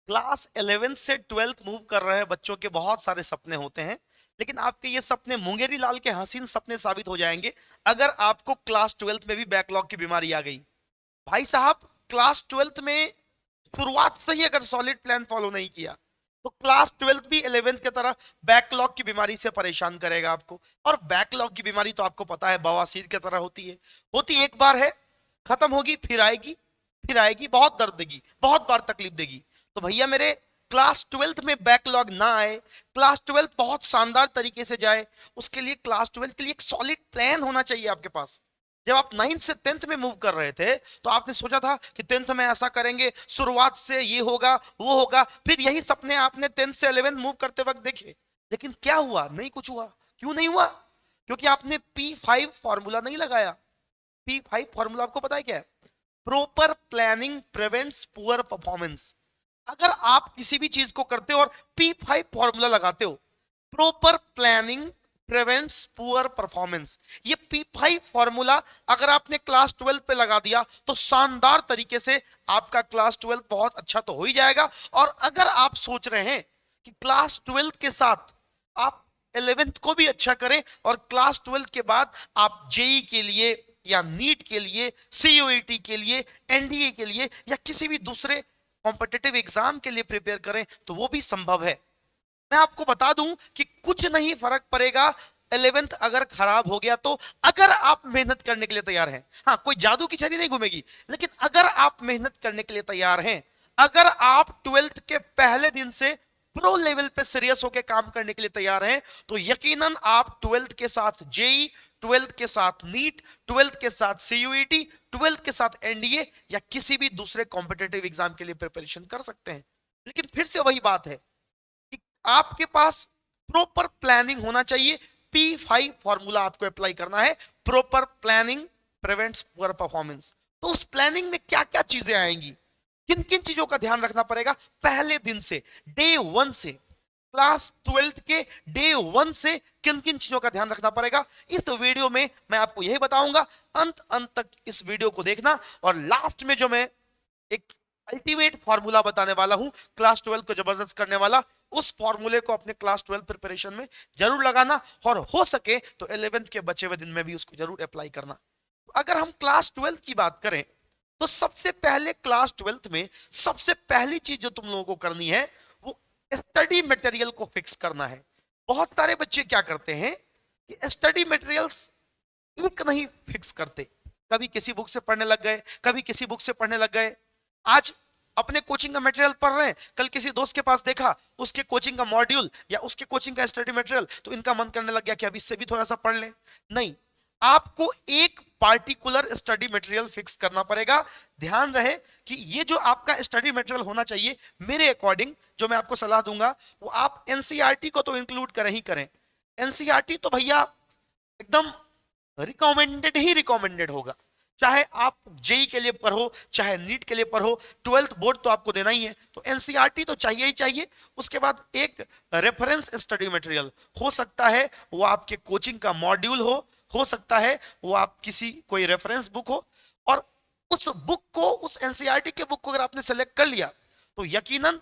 Class 11th से 12th move कर रहे बच्चों के बहुत सारे सपने होते हैं, लेकिन आपके ये सपने मुंगेरी लाल के हसीन सपने साबित हो जाएंगे अगर आपको क्लास 12th में भी बैकलॉग की बीमारी आ गई। भाई साहब, क्लास 12th में शुरुआत से ही अगर सॉलिड प्लान फॉलो नहीं किया तो क्लास 12th भी 11th की तरह बैकलॉग की बीमारी से परेशान करेगा आपको। और बैकलॉग की बीमारी तो आपको पता है बवासीर की तरह होती है। होती एक बार है, खत्म होगी, फिर आएगी, फिर आएगी, बहुत दर्द देगी, बहुत बार तकलीफ देगी। तो भैया मेरे, क्लास 12th में बैकलॉग ना आए, क्लास 12th बहुत शानदार तरीके से जाए, उसके लिए क्लास 12th के लिए एक सॉलिड प्लान होना चाहिए आपके पास। जब आप 9th से 10th में मूव कर रहे थे तो आपने सोचा था कि 10th में ऐसा करेंगे, शुरुआत से ये होगा वो होगा, फिर यही सपने आपने 10th से 11th मूव करते वक्त देखे। लेकिन क्या हुआ? नहीं कुछ हुआ। क्यों नहीं हुआ? क्योंकि आपने P5 फॉर्मूला नहीं लगाया। P5 फॉर्मूला आपको पता है क्या है? Proper planning prevents poor performance. अगर आप किसी भी चीज को करते हो और P5 फॉर्मूला लगाते हो, proper planning prevents poor performance, ये P5 फॉर्मूला अगर आपने क्लास 12 पे लगा दिया तो शानदार तरीके से आपका क्लास 12 बहुत अच्छा तो हो ही जाएगा। और अगर आप सोच रहे हैं कि क्लास 12 के साथ आप 11th को भी अच्छा करें और क्लास 12 के बाद आप जेई के लिए या नीट के लिए, सीयूईटी के लिए, एनडीए के लिए या किसी भी दूसरे कॉम्पिटिटिव एग्जाम के लिए प्रिपेयर करें तो वो भी संभव है। मैं आपको बता दूं कि कुछ नहीं फर्क पड़ेगा 11th अगर खराब हो गया तो, अगर आप मेहनत करने के लिए तैयार हैं। हाँ, कोई जादू की छड़ी नहीं घूमेगी, लेकिन अगर आप मेहनत करने के लिए तैयार हैं, अगर आप 12th के पहले दिन से प्रो लेवल पे सीरियस होकर काम करने के लिए तैयार हैं, तो यकीनन आप 12th के साथ जेई, 12th के साथ नीट, 12th के साथ सीयूईटी, 12th के साथ एनडीए या किसी भी दूसरे कॉम्पिटेटिव एग्जाम के लिए प्रिपरेशन कर सकते हैं। लेकिन फिर से वही बात है कि आपके पास प्रॉपर प्लानिंग होना चाहिए। P5 फॉर्मूला आपको अप्लाई करना है। Proper planning prevents poor performance. तो उस प्लानिंग में क्या क्या चीजें आएंगी, किन किन चीजों का ध्यान रखना पड़ेगा पहले दिन से, डे 1 से, क्लास 12th के डे 1 से किन किन चीजों का ध्यान रखना पड़ेगा, इस वीडियो में मैं आपको यही बताऊंगा। अंत अंत तक इस वीडियो को देखना। और लास्ट में जो मैं एक अल्टीमेट फॉर्मूला बताने वाला हूं क्लास 12 को जबरदस्त करने वाला, उस फॉर्मूले को अपने क्लास 12 प्रिपरेशन में जरूर लगाना और हो सके तो 11th के बचे हुए दिन में भी उसको जरूर अप्लाई करना। अगर हम क्लास 12 की बात करें तो सबसे पहले क्लास 12 में सबसे पहली चीज जो तुम लोगों को करनी है वो स्टडी मटेरियल को फिक्स करना है। बहुत सारे बच्चे क्या करते हैं कि स्टडी मटेरियल्स एक नहीं फिक्स करते, कभी किसी बुक से पढ़ने लग गए, कभी किसी बुक से पढ़ने लग गए। आज अपने कोचिंग का मटेरियल पढ़ रहे हैं, कल किसी दोस्त के पास देखा उसके कोचिंग का मॉड्यूल या उसके कोचिंग का स्टडी मटेरियल, तो इनका मन करने लग गया कि अब इससे भी थोड़ा सा पढ़ लें। नहीं, आपको एक पार्टिकुलर स्टडी मटेरियल फिक्स करना पड़ेगा। ध्यान रहे कि ये जो आपका स्टडी मटेरियल होना चाहिए, मेरे अकॉर्डिंग जो मैं आपको सलाह दूंगा वो आप एनसीईआरटी को तो इंक्लूड करें ही करें। एनसीईआरटी तो भैया एकदम रिकमेंडेड ही रिकमेंडेड होगा। चाहे आप जेई के लिए पढ़ो, चाहे नीट के लिए पढ़ो, 12th बोर्ड तो आपको देना ही है, तो एनसीईआरटी तो चाहिए ही चाहिए। उसके बाद एक रेफरेंस स्टडी मटेरियल हो सकता है, वो आपके कोचिंग का मॉड्यूल हो सकता है वो आप किसी कोई रेफरेंस बुक हो। और उस बुक को, उस एनसीईआरटी के बुक को अगर आपने सेलेक्ट कर लिया तो यकीनन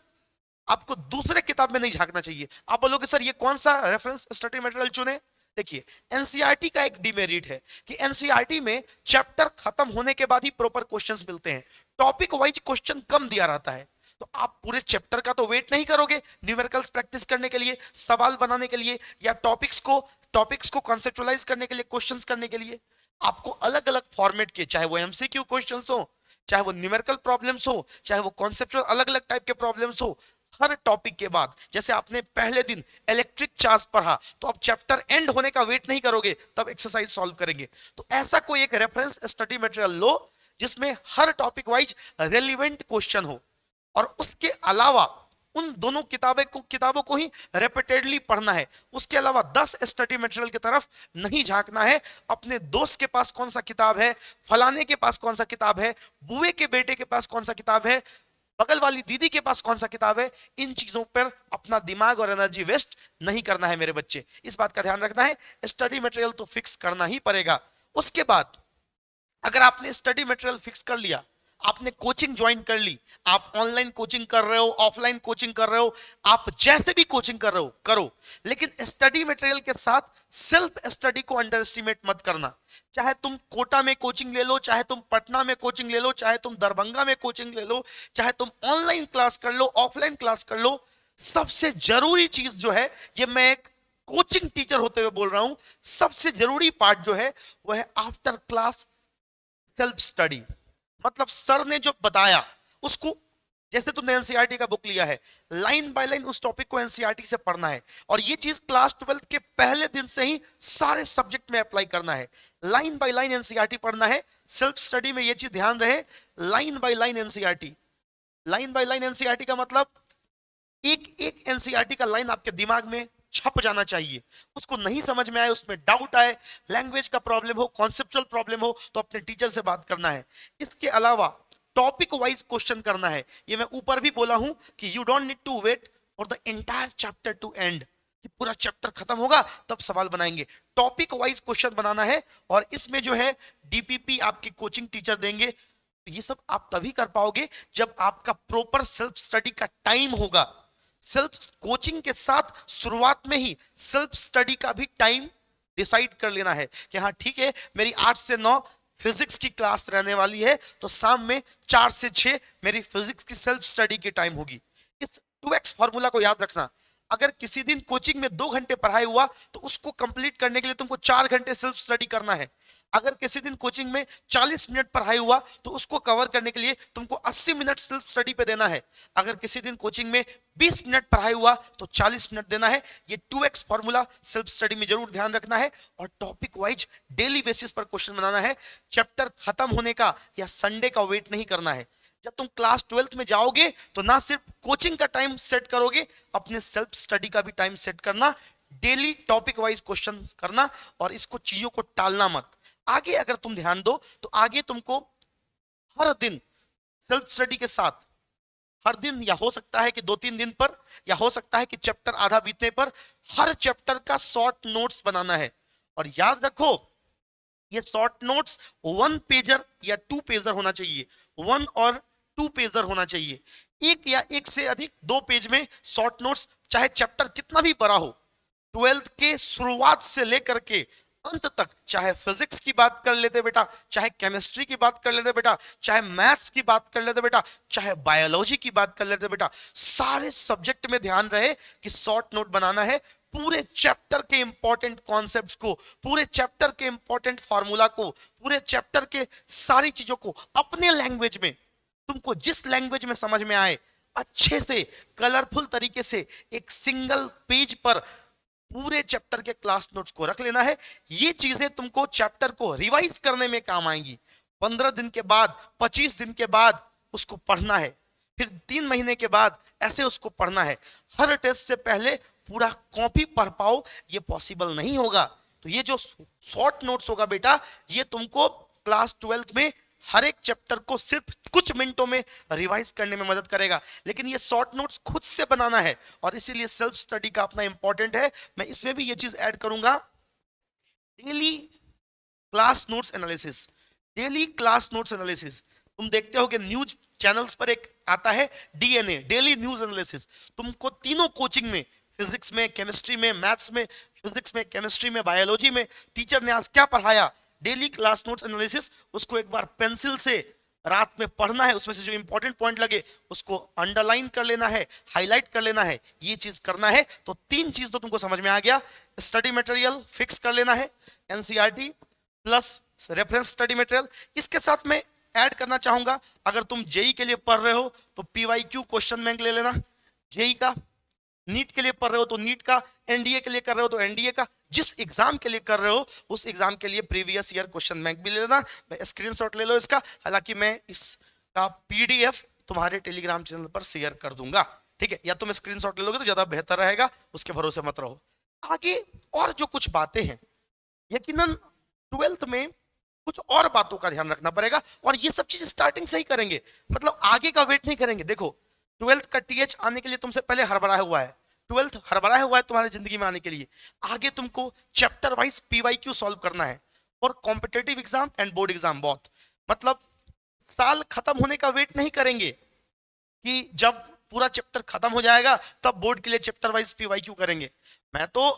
आपको दूसरे किताब में नहीं झांकना चाहिए। आप बोलोगे सर ये कौन सा रेफरेंस स्टडी मटेरियल चुने? देखिए, एनसीईआरटी का एक डिमेरिट है कि एनसीईआरटी में चैप्टर खत्म होने के बाद ही प्रॉपर क्वेश्चंस मिलते हैं, टॉपिक वाइज क्वेश्चन कम दिया रहता है। तो आप पूरे चैप्टर का तो वेट नहीं करोगे न्यूमेरिकल्स प्रैक्टिस करने के लिए, सवाल बनाने के लिए या टॉपिक्स को कॉन्सेप्चुअलाइज करने के लिए, क्वेश्चंस करने के लिए। आपको अलग अलग फॉर्मेट के, चाहे वो एमसीक्यू क्वेश्चंस हो, चाहे वो न्यूमेरिकल प्रॉब्लम्स हो, चाहे वो कॉन्सेप्चुअल अलग अलग टाइप के प्रॉब्लम्स हो, हर टॉपिक के बाद, जैसे आपने पहले दिन इलेक्ट्रिक चार्ज पढ़ा तो अब चैप्टर एंड होने का वेट नहीं करोगे, तब एक्सरसाइज सॉल्व करेंगे। तो ऐसा कोई एक रेफरेंस स्टडी मटेरियल लो जिसमें हर टॉपिक वाइज रेलिवेंट क्वेश्चन हो। और उसके अलावा उन दोनों किताबों को ही रिपीटेडली पढ़ना है। उसके अलावा 10 स्टडी मटेरियल की तरफ नहीं झांकना है। अपने दोस्त के पास कौन सा किताब है, फलाने के पास कौन सा किताब है, बुए के बेटे के पास कौन सा किताब है, बगल वाली दीदी के पास कौन सा किताब है, इन चीजों पर अपना दिमाग और एनर्जी वेस्ट नहीं करना है मेरे बच्चे। इस बात का ध्यान रखना है। स्टडी मटेरियल तो फिक्स करना ही पड़ेगा। उसके बाद अगर आपने स्टडी मटेरियल फिक्स कर लिया, आपने कोचिंग ज्वाइन कर ली, आप ऑनलाइन कोचिंग कर रहे हो, ऑफलाइन कोचिंग कर रहे हो, आप जैसे भी कोचिंग कर रहे हो करो, लेकिन स्टडी मटेरियल के साथ सेल्फ स्टडी को अंडर एस्टिमेट मत करना। चाहे तुम कोटा में कोचिंग ले लो, चाहे तुम पटना में कोचिंग ले लो, चाहे तुम दरभंगा में कोचिंग ले लो, चाहे तुम ऑनलाइन क्लास कर लो, ऑफलाइन क्लास कर लो, सबसे जरूरी चीज जो है, ये मैं एक कोचिंग टीचर होते हुए बोल रहा हूं, सबसे जरूरी पार्ट जो है वह है आफ्टर क्लास सेल्फ स्टडी। मतलब सर ने जो बताया उसको, जैसे तुमने एनसीईआरटी का बुक लिया है, लाइन बाय लाइन उस टॉपिक को एनसीईआरटी से पढ़ना है, और ये चीज क्लास 12 के पहले दिन से ही सारे सब्जेक्ट में अप्लाई करना है। लाइन बाय लाइन एनसीईआरटी पढ़ना है। सेल्फ स्टडी में ये चीज ध्यान रहे, line by line NCERT. Line by line NCERT का मतलब एक एक एनसीईआरटी का लाइन आपके दिमाग में छप जाना चाहिए। उसको नहीं समझ में आए, उसमें डाउट आए, लैंग्वेज का प्रॉब्लम हो, कॉन्सेप्चुअल प्रॉब्लम हो, तो अपने टीचर से बात करना है। इसके अलावा टॉपिक वाइज क्वेश्चन करना है। ये मैं ऊपर भी बोला हूं कि you don't need to wait for the entire chapter to end, कि पूरा चैप्टर खत्म होगा तब सवाल बनाएंगे। टॉपिक वाइज क्वेश्चन बनाना है, और इसमें जो है डीपीपी आपके कोचिंग टीचर देंगे। ये सब आप तभी कर पाओगे जब आपका प्रॉपर सेल्फ स्टडी का टाइम होगा। सेल्फ कोचिंग के साथ शुरुआत में ही सेल्फ स्टडी का भी टाइम डिसाइड कर लेना है कि हाँ ठीक है, मेरी 8 से 9 फिजिक्स की क्लास रहने वाली है, तो शाम में 4 से 6 मेरी फिजिक्स की सेल्फ स्टडी की टाइम होगी। इस 2x फॉर्मूला को याद रखना। अगर किसी दिन कोचिंग में 2 घंटे पढ़ाई हुआ तो उसको कंप्लीट करने के लिए तुमको 4 घंटे सेल्फ स्टडी करना है। अगर किसी दिन कोचिंग में 40 मिनट पढ़ाई हुआ तो उसको कवर करने के लिए तुमको 80 मिनट सेल्फ स्टडी पे देना है। अगर किसी दिन कोचिंग में 20 मिनट पढ़ाई हुआ तो 40 मिनट देना है। ये 2x फॉर्मूला सेल्फ स्टडी में जरूर ध्यान रखना है, और टॉपिक वाइज डेली बेसिस पर क्वेश्चन बनाना है। चैप्टर खत्म होने का या संडे का वेट नहीं करना है। जब तुम क्लास 12th में जाओगे तो ना सिर्फ कोचिंग का टाइम सेट करोगे, अपने सेल्फ स्टडी का भी टाइम सेट करना, डेली टॉपिक वाइज क्वेश्चन करना, और इसको चीजों को टालना मत। आगे अगर तुम ध्यान दो तो आगे तुमको हर दिन सेल्फ स्टडी के साथ, हर दिन या हो सकता है कि 2-3 दिन पर, या हो सकता है कि चैप्टर आधा बीतने पर, हर चैप्टर का शॉर्ट नोट्स बनाना है। और याद रखो, ये शॉर्ट नोट्स 1 पेजर या 2 पेजर होना चाहिए। 1 और 2 पेजर होना चाहिए। एक या एक से अधिक 2 पेज में शॉर्ट नोट्स, चाहे चैप्टर कितना भी बड़ा हो, 12th के शुरुआत से लेकर के अंत तक, चाहे फिजिक्स की बात कर लेते बेटा, चाहे केमिस्ट्री की बात कर लेते बेटा, चाहे मैथ्स की बात कर लेते बेटा, चाहे बायोलॉजी की बात कर लेते बेटा, सारे सब्जेक्ट में ध्यान रहे कि शॉर्ट नोट बनाना है। पूरे चैप्टर के इंपॉर्टेंट कॉन्सेप्ट्स को, पूरे चैप्टर के इंपॉर्टेंट फार्मूला को, पूरे चैप्टर के सारी चीजों को अपने लैंग्वेज में, तुमको जिस लैंग्वेज में समझ में आए, अच्छे से कलरफुल तरीके से एक सिंगल पेज पर पूरे चैप्टर के क्लास नोट्स को रख लेना है। ये चीजें तुमको चैप्टर को रिवाइज करने में काम आएंगी। 15 दिन के बाद, 25 दिन के बाद उसको पढ़ना है, फिर 3 महीने के बाद ऐसे उसको पढ़ना है। हर टेस्ट से पहले पूरा कॉपी पढ़ पाओ, ये पॉसिबल नहीं होगा। तो ये जो शॉर्ट नोट्स होगा बेटा, ये तुमको क्लास 12th में हर एक चैप्टर को सिर्फ कुछ मिनटों में रिवाइज करने में मदद करेगा। लेकिन ये शॉर्ट नोट्स खुद से बनाना है, और इसीलिए सेल्फ स्टडी का अपना इंपॉर्टेंट है। मैं इसमें भी ये चीज ऐड करूंगा, daily class notes analysis. Daily class notes analysis, तुम देखते हो कि न्यूज चैनल्स पर एक आता है डीएनए, डेली न्यूज एनालिसिस। तुमको तीनों कोचिंग में, फिजिक्स में, केमिस्ट्री में, मैथ्स में, फिजिक्स में, केमिस्ट्री में, बायोलॉजी में, टीचर ने आज क्या पढ़ाया, डेली क्लास नोट्स एनालिसिस, उसको एक बार पेंसिल से रात में पढ़ना है। उसमें से जो इंपॉर्टेंट पॉइंट लगे उसको अंडरलाइन कर लेना है, हाईलाइट कर लेना है। ये चीज करना है तो 3 चीज तो तुमको समझ में आ गया। स्टडी मटेरियल फिक्स कर लेना है, NCERT plus reference study material. इसके साथ मैं ऐड करना चाहूंगा, अगर तुम जेई के लिए पढ़ रहे हो तो पीवाईक्यू क्वेश्चन बैंक ले लेना जेई का, नीट के लिए पढ़ रहे हो तो नीट का, एनडीए के लिए कर रहे हो तो एनडीए का, जिस एग्जाम के लिए कर रहे हो उस एग्जाम के लिए प्रीवियस ईयर क्वेश्चन बैंक भी ले लेना। स्क्रीनशॉट ले लो इसका, हालांकि मैं इसका पीडीएफ तुम्हारे टेलीग्राम चैनल पर शेयर कर दूंगा, ठीक है? या तुम स्क्रीनशॉट ले लोगे तो ज्यादा बेहतर रहेगा, उसके भरोसे मत रहो। आगे और जो कुछ बातें हैं, यकीनन 12th में कुछ और बातों का ध्यान रखना पड़ेगा, और ये सब चीज स्टार्टिंग से ही करेंगे, मतलब आगे का वेट नहीं करेंगे। देखो 12th का टीएच आने के लिए तुमसे पहले हड़बड़ाया हुआ है, 12th हड़बड़ाया हुआ है तुम्हारी जिंदगी में आने के लिए। आगे तुमको चैप्टर वाइज पीवाईक्यू सॉल्व करना है, और competitive exam and board exam बहुत, मतलब साल खत्म होने का वेट नहीं करेंगे कि जब पूरा चैप्टर खत्म हो जाएगा तब बोर्ड के लिए चैप्टर वाइज पीवाईक्यू करेंगे। मैं तो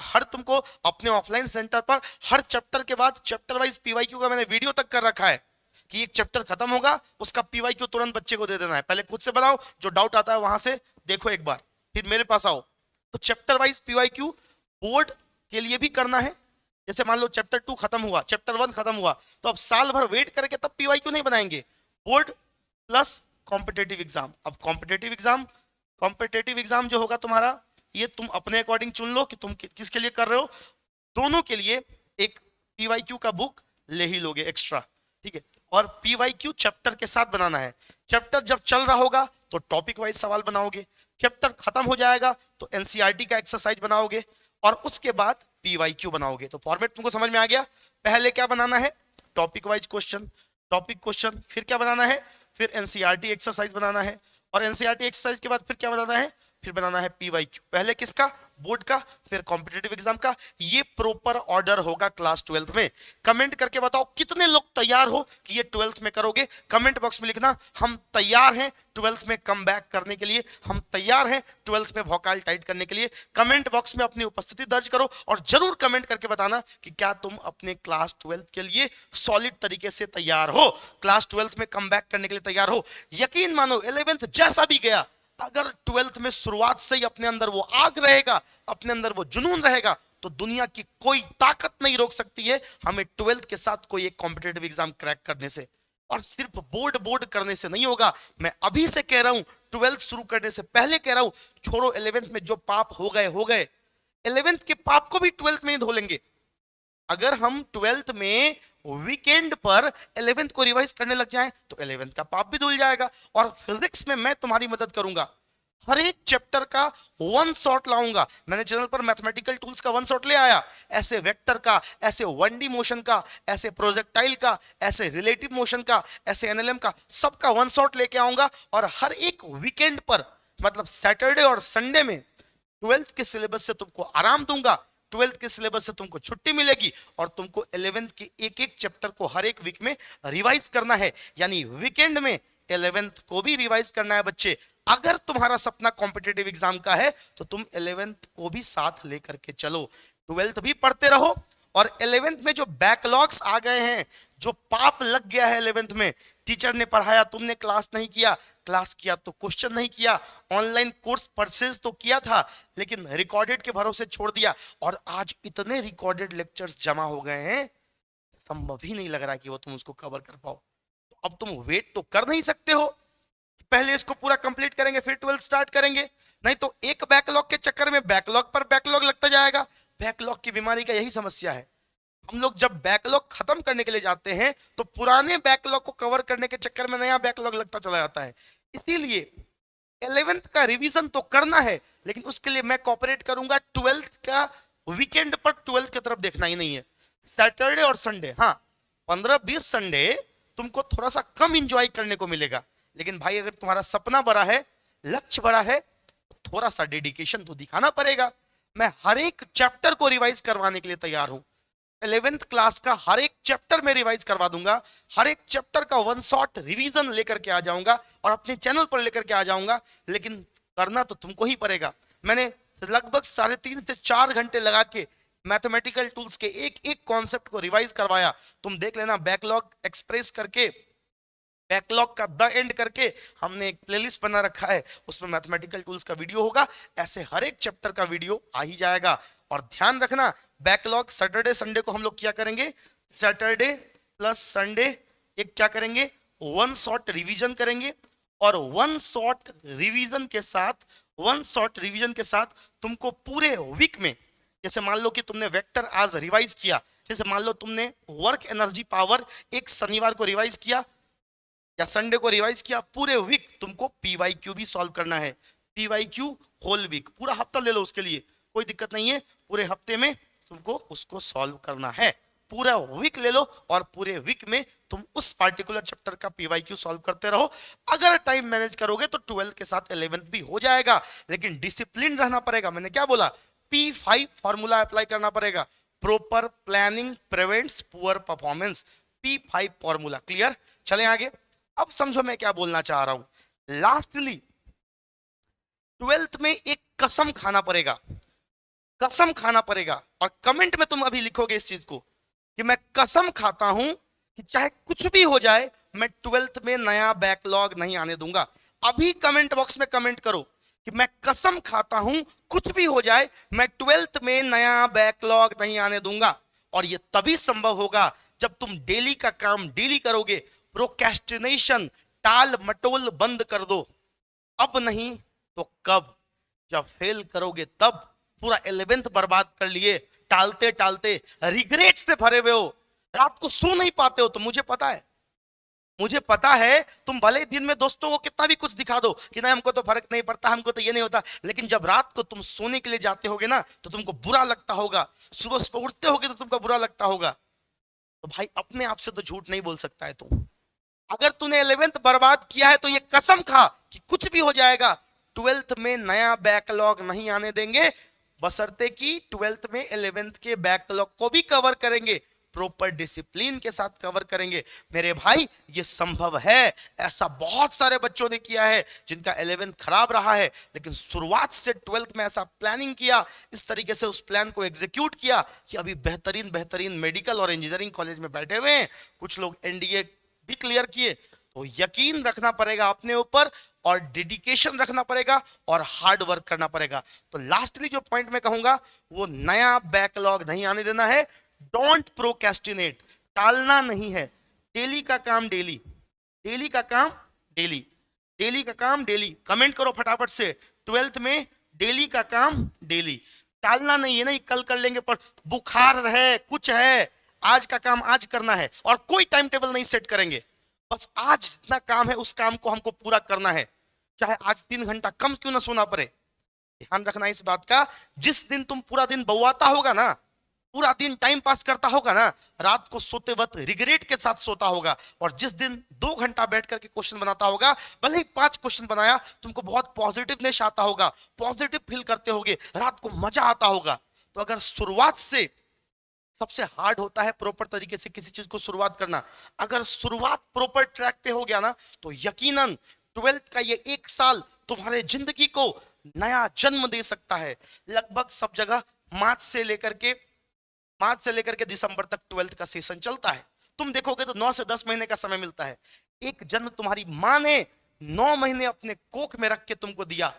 हर तुमको अपने ऑफलाइन सेंटर पर हर चैप्टर के बाद चैप्टर वाइज पीवाईक्यू का मैंने वीडियो तक कर रखा है कि एक चैप्टर खत्म होगा उसका पीवाईक्यू तुरंत बच्चे को दे देना है। पहले खुद से बनाओ, जो डाउट आता है वहां से देखो एक बार, फिर मेरे पास आओ। तो चैप्टर वाइज पीवाईक्यू बोर्ड के लिए भी करना है। जैसे मान लो चैप्टर 2 खत्म हुआ, चैप्टर 1 खत्म हुआ, तो अब साल भर वेट करके तब पीवाईक्यू नहीं बनाएंगे। Board plus competitive exam. अब कॉम्पिटेटिव एग्जाम जो होगा तुम्हारा, ये तुम अपने अकॉर्डिंग चुन लो कि तुम किसके लिए कर रहे हो। दोनों के लिए एक पीवाईक्यू का बुक ले ही लोगे एक्स्ट्रा, ठीक है। और पीवाईक्यू चैप्टर के साथ बनाना है। चैप्टर जब चल रहा होगा तो टॉपिक वाइज सवाल बनाओगे, चैप्टर खत्म हो जाएगा तो एनसीईआरटी का एक्सरसाइज बनाओगे और उसके बाद पीवाईक्यू बनाओगे। तो फॉर्मेट तुमको समझ में आ गया। पहले क्या बनाना है, topic wise question, topic question, फिर क्या बनाना है, फिर एनसीईआरटी एक्सरसाइज बनाना है, और एनसीईआरटी एक्सरसाइज के बाद फिर क्या बनाना है, फिर बनाना है पीवाईक्यू। पहले किसका, बोर्ड का, फिर कॉम्पिटेटिव एग्जाम का। ये प्रॉपर ऑर्डर होगा क्लास 12th में। कमेंट करके बताओ कितने लोग तैयार हो कि ये 12th में करोगे। कमेंट बॉक्स में लिखना हम तैयार हैं 12th में कम बैक करने के लिए, हम तैयार हैं 12th में वोकल टाइट करने के लिए। कमेंट बॉक्स में अपनी उपस्थिति दर्ज करो और जरूर कमेंट करके बताना कि क्या तुम अपने क्लास 12th के लिए सॉलिड तरीके से तैयार हो, क्लास 12th में कम बैक करने के लिए तैयार हो। यकीन मानो 11th जैसा भी गया, अगर 12th में शुरुआत से ही अपने अंदर वो आग रहेगा, अपने अंदर वो जुनून रहेगा, तो दुनिया की कोई ताकत नहीं रोक सकती है हमें 12th के साथ कोई एक कॉम्पिटेटिव एग्जाम क्रैक करने से। और सिर्फ बोर्ड करने से नहीं होगा, मैं अभी से कह रहा हूं, 12th शुरू करने से पहले कह रहा हूं, छोड़ो 11th में जो पाप हो गए, 11th के पाप को भी 12th में ही धो लेंगे। अगर हम 12th में वीकेंड पर 11th को रिवाइज करने लग जाएं तो 11th का पाप भी धुल जाएगा। और फिजिक्स में मैं तुम्हारी मदद करूंगा, हर एक चैप्टर का वन शॉट लाऊंगा। मैंने चैनल पर मैथमेटिकल टूल्स का वन शॉट ले आया, ऐसे वेक्टर का, ऐसे 1D मोशन का, ऐसे प्रोजेक्टाइल का, ऐसे रिलेटिव मोशन का, ऐसे एनएलएम का, सबका वन शॉट लेके आऊंगा। और हर एक वीकेंड पर, मतलब सैटरडे और संडे में 12th के सिलेबस से तुमको आराम दूंगा, 12th के सिलेबस से तुमको छुट्टी मिलेगी और तुमको 11th के एक एक चैप्टर को हर एक वीक में रिवाइज करना है। यानी वीकेंड में 11th को भी रिवाइज करना है बच्चे। अगर तुम्हारा सपना कॉम्पिटेटिव एग्जाम का है तो तुम 11th को भी साथ लेकर के चलो, 12th भी पढ़ते रहो। और 11th में जो बैकलॉग्स आ गए हैं, जो पाप लग गया है 11th में, टीचर ने पढ़ाया, तुमने क्लास नहीं किया, क्लास किया तो क्वेश्चन नहीं किया, ऑनलाइन कोर्स परचेज तो किया था लेकिन रिकॉर्डेड के भरोसे छोड़ दिया, और आज इतने रिकॉर्डेड लेक्चर्स जमा हो गए हैं, संभव ही नहीं लग रहा कि वो तुम उसको कवर कर पाओ। तो अब तुम वेट तो कर नहीं सकते हो, पहले इसको पूरा कंप्लीट करेंगे फिर 12th स्टार्ट करेंगे, नहीं तो एक बैकलॉग के चक्कर में बैकलॉग पर बैकलॉग लगता जाएगा। बैकलॉग की बीमारी का यही समस्या है, हम लोग जब बैकलॉग खत्म करने के लिए जाते हैं तो पुराने बैकलॉग को कवर करने के चक्कर में नया बैकलॉग लगता चला जाता है। इसीलिए 11th का रिवीजन तो करना है, लेकिन उसके लिए मैं कोऑपरेट करूंगा 12th का वीकेंड पर 12th की तरफ देखना ही नहीं है। सैटरडे और संडे, हाँ 15-20 संडे तुमको थोड़ा सा कम इंजॉय करने को मिलेगा, लेकिन भाई अगर तुम्हारा सपना बड़ा है, लक्ष्य बड़ा है, तो थोड़ा सा डेडिकेशन तो दिखाना पड़ेगा। मैं हर एक चैप्टर को रिवाइज करवाने के लिए तैयार हूं। 11th क्लास का हर एक चैप्टर में रिवाइज करवा दूंगा, हर एक चैप्टर का वन शॉट रिवीजन लेकर के आ जाऊंगा और अपने चैनल पर लेकर के आ जाऊंगा, लेकिन करना तो तुमको ही पड़ेगा। मैंने लगभग 3.5 से 4 घंटे लगा के मैथमेटिकल टूल्स के एक एक कॉन्सेप्ट को रिवाइज करवाया। तुम देख लेना, बैकलॉग एक्सप्रेस करके, बैकलॉग का द एंड करके हमने एक प्लेलिस्ट बना रखा है, उसमें मैथमेटिकल टूल्स का वीडियो होगा, ऐसे हर एक चैप्टर का वीडियो आ ही जाएगा। और ध्यान रखना, बैकलॉग सैटरडे संडे को हम लोग क्या करेंगे, सैटरडे प्लस संडे एक क्या करेंगे, वन शॉट रिवीजन करेंगे। और वन शॉट रिवीजन के साथ तुमको पूरे वीक में, जैसे मान लो कि तुमने वेक्टर आज रिवाइज किया, जैसे मान लो तुमने वर्क एनर्जी पावर एक शनिवार को रिवाइज किया या संडे को रिवाइज किया, पूरे वीक तुमको पीवाईक्यू भी सॉल्व करना है। पीवाईक्यू होल वीक, पूरा हफ्ता ले लो, उसके लिए कोई दिक्कत नहीं है, पूरे हफ्ते में तुमको उसको सॉल्व करना है। पूरा वीक ले लो और पूरे वीक में तुम उस पार्टिकुलर चैप्टर का पीवाईक्यू सॉल्व करते रहो। अगर टाइम मैनेज करोगे तो 12th के साथ 11th भी हो जाएगा, लेकिन डिसिप्लिन रहना पड़ेगा। मैंने क्या बोला, P5 फॉर्मूला अप्लाई करना पड़ेगा, proper planning prevents poor performance, P5 formula. Clear, चलें आगे। अब समझो मैं क्या बोलना चाह रहा हूं। लास्टली, ट्वेल्थ में एक कसम खाना पड़ेगा, कसम खाना पड़ेगा। और कमेंट में तुम अभी लिखोगे इस चीज को कि मैं कसम खाता हूं कि चाहे कुछ भी हो जाए, मैं ट्वेल्थ में नया बैकलॉग नहीं आने दूंगा। अभी कमेंट बॉक्स में कमेंट करो कि मैं कसम खाता हूं कुछ भी हो जाए, मैं ट्वेल्थ में नया बैकलॉग नहीं आने दूंगा। और ये तभी संभव होगा जब तुम डेली का काम डेली करोगे। प्रोक्रेस्टिनेशन, टाल मटोल बंद कर दो। अब नहीं तो कब? जब फेल करोगे तब। पूरा 11th बर्बाद कर लिए टालते टालते, रिग्रेट से भरे हुए हो, रात को सो नहीं पाते हो। तो मुझे पता है, मुझे पता है तुम भले दिन में दोस्तों को कितना भी कुछ दिखा दो कि नहीं हमको तो फर्क नहीं पड़ता, हमको तो ये नहीं होता, लेकिन जब रात को तुम सोने के लिए जाते होगे ना तो तुमको बुरा लगता होगा। सुबह सुबह उठते होगे तो तुमको बुरा लगता होगा। तो भाई अपने आप से तो झूठ नहीं बोल सकता है तू। अगर तूने 11th बर्बाद किया है तो ये कसम खा कि कुछ भी हो जाएगा, ट्वेल्थ में नया बैकलॉग नहीं आने देंगे। बशर्ते कि ट्वेल्थ में 11th के बैकलॉग को भी कवर करेंगे, प्रॉपर डिसिप्लिन के साथ कवर करेंगे। मेरे भाई ये संभव है। ऐसा बहुत सारे बच्चों ने किया है जिनका 11th खराब रहा है, लेकिन शुरुआत से ट्वेल्थ में ऐसा प्लानिंग किया, इस तरीके से उस प्लान को एग्जीक्यूट किया कि अभी बेहतरीन बेहतरीन मेडिकल और इंजीनियरिंग कॉलेज में बैठे हुए हैं। कुछ लोग एनडीए भी क्लियर किए। तो यकीन रखना पड़ेगा अपने ऊपर, और डेडिकेशन रखना पड़ेगा, और हार्ड वर्क करना पड़ेगा। तो लास्टली जो पॉइंट मैं कहूंगा वो नया बैकलॉग नहीं आने देना है। डोंट प्रोक्रेस्टिनेट, टालना नहीं है। डेली का काम डेली, डेली का काम डेली, डेली का काम डेली। कमेंट करो फटाफट से, ट्वेल्थ में डेली का काम डेली। टालना नहीं है, नहीं कल कर लेंगे, पर बुखार है कुछ है, आज का काम आज करना है। और कोई टाइम टेबल नहीं सेट करेंगे, बस आज जितना काम है उस काम को हमको पूरा करना है, चाहे आज 3 घंटा कम क्यों ना सोना पड़े। ध्यान रखना इस बात का, जिस दिन तुम पूरा दिन बउआता होगा ना, पूरा दिन टाइम पास करता होगा ना, रात को सोते वक्त रिग्रेट के साथ सोता होगा। और जिस दिन 2 घंटा बैठ करके क्वेश्चन बनाता होगा, भले ही 5 क्वेश्चन बनाया, तुमको बहुत पॉजिटिवनेस आता होगा, पॉजिटिव फील करते होगे, रात को मजा आता होगा। तो अगर शुरुआत से, सबसे हार्ड होता है प्रॉपर तरीके से किसी चीज को शुरुआत करना, अगर शुरुआत प्रॉपर ट्रैक पे हो गया ना, तो यकीनन ट्वेल्थ का ये 1 साल तुम्हारे जिंदगी को नया जन्म दे सकता है। लगभग सब जगह मार्च से लेकर के दिसंबर तक ट्वेल्थ का सेशन चलता है। तुम देखोगे तो 9 से 10 महीने का समय मिलता है। एक जन्म तुम्हारी माँ ने 9 महीने अपने कोख में रख के तुमको दिया,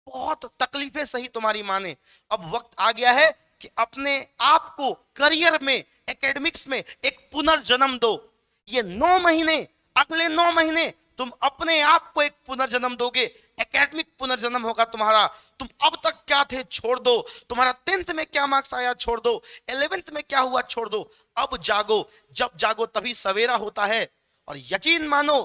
बहुत तकलीफें सही तुम्हारी माँ ने। अब वक्त आ गया है कि अपने आप को करियर में, एकेडमिक्स में एक पुनर्जन्म दो। ये 9 महीने, अगले 9 महीने तुम अपने आप को एक पुनर्जन्म दोगे, एकेडमिक पुनर्जन्म होगा तुम्हारा। तुम अब तक क्या थे छोड़ दो, तुम्हारा 10th में क्या मार्क्स आया छोड़ दो, 11th में क्या हुआ छोड़ दो। अब जागो, जब जागो तभी सवेरा होता है। और यकीन मानो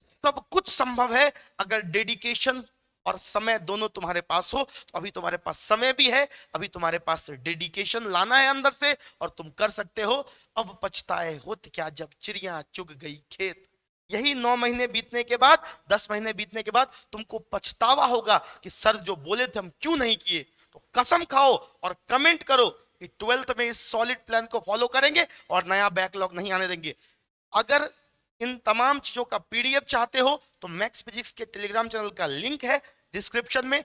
सब कुछ संभव है अगर डेडिकेशन और समय दोनों तुम्हारे पास हो। तो अभी तुम्हारे पास समय भी है, अभी तुम्हारे पास डेडिकेशन लाना है अंदर से, और तुम कर सकते हो। अब पछताए होत क्या जब चिड़िया चुग गई खेत। यही 9 महीने बीतने के बाद, 10 महीने बीतने के बाद तुमको पछतावा होगा कि सर जो बोले थे हम क्यों नहीं किए। तो कसम खाओ और कमेंट करो कि ट्वेल्थ में इस सॉलिड प्लान को फॉलो करेंगे और नया बैकलॉग नहीं आने देंगे। अगर इन तमाम चीजों का पीडीएफ चाहते हो तो मैक्स फिजिक्स के टेलीग्राम चैनल का लिंक है डिस्क्रिप्शन में,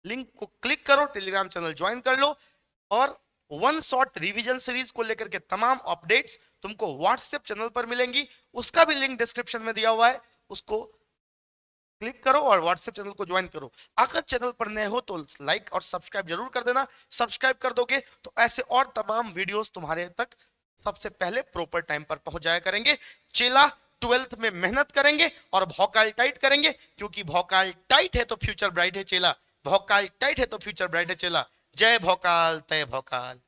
लिंक को क्लिक करो, टेलीग्राम चैनल ज्वाइन कर लो। और वन शॉट रिवीजन सीरीज को लेकर के तमाम अपडेट्स तुमको व्हाट्सएप चैनल पर मिलेंगी, उसका भी लिंक डिस्क्रिप्शन में दिया हुआ है, उसको क्लिक करो और व्हाट्सएप चैनल को ज्वाइन करो। अगर चैनल पर नए हो तो लाइक और सब्सक्राइब जरूर कर देना। सब्सक्राइब कर दोगे तो ऐसे और तमाम वीडियोस तुम्हारे तक सबसे पहले प्रॉपर टाइम पर पहुंच जाया करेंगे। चेला ट्वेल्थ में मेहनत करेंगे और भौकाल टाइट करेंगे, क्योंकि भौकाल टाइट है तो फ्यूचर ब्राइट है चेला, भौकाल टाइट है तो फ्यूचर ब्राइट है चेला। जय भौकाल तय भौकाल।